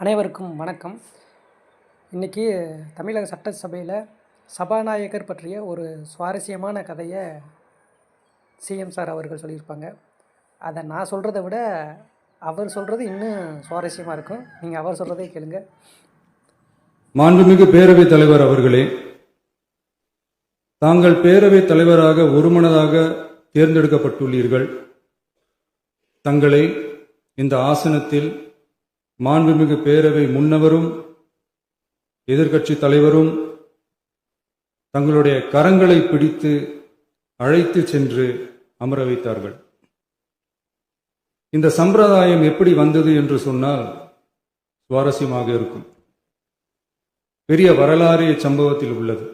அனைவருக்கும் வணக்கம். இன்றைக்கி தமிழக சட்டசபையில் சபாநாயகர் பற்றிய ஒரு சுவாரஸ்யமான கதையை சிஎம் சார் அவர்கள் சொல்லியிருப்பாங்க. அதை நான் சொல்கிறத விட அவர் சொல்கிறது இன்னும் சுவாரஸ்யமாக இருக்கும். நீங்கள் அவர் சொல்கிறதே கேளுங்க. மாண்புமிகு பேரவைத் தலைவர் அவர்களே, தாங்கள் பேரவைத் தலைவராக ஒருமனதாக தேர்ந்தெடுக்கப்பட்டுள்ளீர்கள். தங்களை இந்த ஆசனத்தில் மாண்புமிகு பேரவை முன்னவரும் எதிர்க்கட்சி தலைவரும் தங்களுடைய கரங்களை பிடித்து அழைத்து சென்று அமர வைத்தார்கள். இந்த சம்பிரதாயம் எப்படி வந்தது என்று சொன்னால் சுவாரஸ்யமாக இருக்கும். பெரிய வரலாறு சம்பவத்தில் உள்ளது.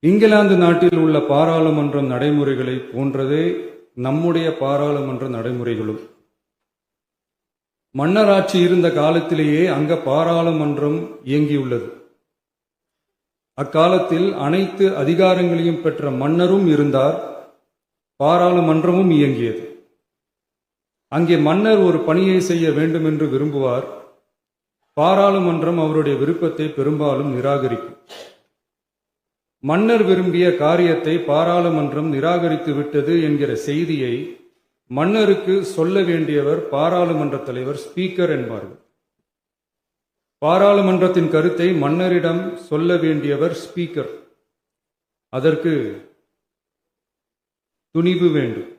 இங்கிலாந்து நாட்டில் உள்ள பாராளுமன்ற நடைமுறைகளை போன்றதே நம்முடைய பாராளுமன்ற நடைமுறைகளும். மன்னராட்சி இருந்த காலத்திலேயே அங்க பாராளுமன்றம் இயங்கியுள்ளது. அக்காலத்தில் அனைத்து அதிகாரங்களையும் பெற்ற மன்னரும் இருந்தார், பாராளுமன்றமும் இயங்கியது. அங்கே மன்னர் ஒரு பணியை செய்ய வேண்டும் என்று விரும்புவார், பாராளுமன்றம் அவருடைய விருப்பத்தை பெரும்பாலும் நிராகரிக்கும். மன்னர் விரும்பிய காரியத்தை பாராளுமன்றம் நிராகரித்து விட்டது என்கிற செய்தியை மன்னருக்கு சொல்ல வேண்டியவர் பாராளுமன்ற தலைவர், ஸ்பீக்கர் என்பார்கள். பாராளுமன்றத்தின் கருத்தை மன்னரிடம் சொல்ல வேண்டியவர் ஸ்பீக்கர். அதற்கு துணிவு வேண்டும்.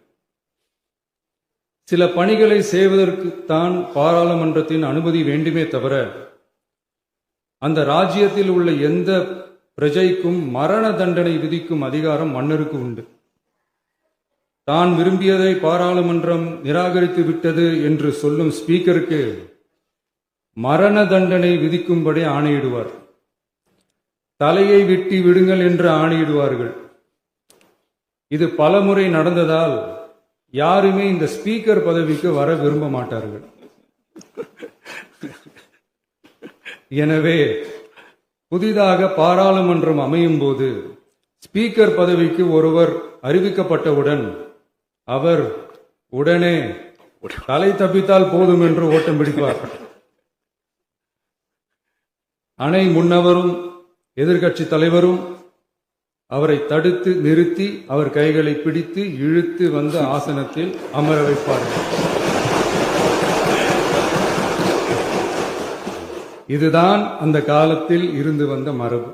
சில பணிகளை செய்வதற்குத்தான் பாராளுமன்றத்தின் அனுமதி வேண்டுமே தவிர அந்த ராஜ்யத்தில் உள்ள எந்த பிரஜைக்கும் மரண தண்டனை விதிக்கும் அதிகாரம் மன்னருக்கு உண்டு. தான் விரும்பியதை பாராளுமன்றம் நிராகரித்து விட்டது என்று சொல்லும் ஸ்பீக்கருக்கு மரண தண்டனை விதிக்கும்படி ஆணையிடுவார். தலையை வெட்டி விடுங்கள் என்று ஆணையிடுவார்கள். இது பலமுறை நடந்ததால் யாருமே இந்த ஸ்பீக்கர் பதவிக்கு வர விரும்ப மாட்டார்கள். எனவே புதிதாக பாராளுமன்றம் அமையும் போது ஸ்பீக்கர் பதவிக்கு ஒருவர் அறிவிக்கப்பட்டவுடன் அவர் உடனே தலை தப்பித்தால் போதும் என்று ஓட்டம் பிடிப்பார். அணை முன்னவரும் எதிர்க்கட்சி தலைவரும் அவரை தடுத்து நிறுத்தி அவர் கைகளை பிடித்து இழுத்து வந்த ஆசனத்தில் அமர வைப்பார்கள். இதுதான் அந்த காலத்தில் இருந்து வந்த மரபு.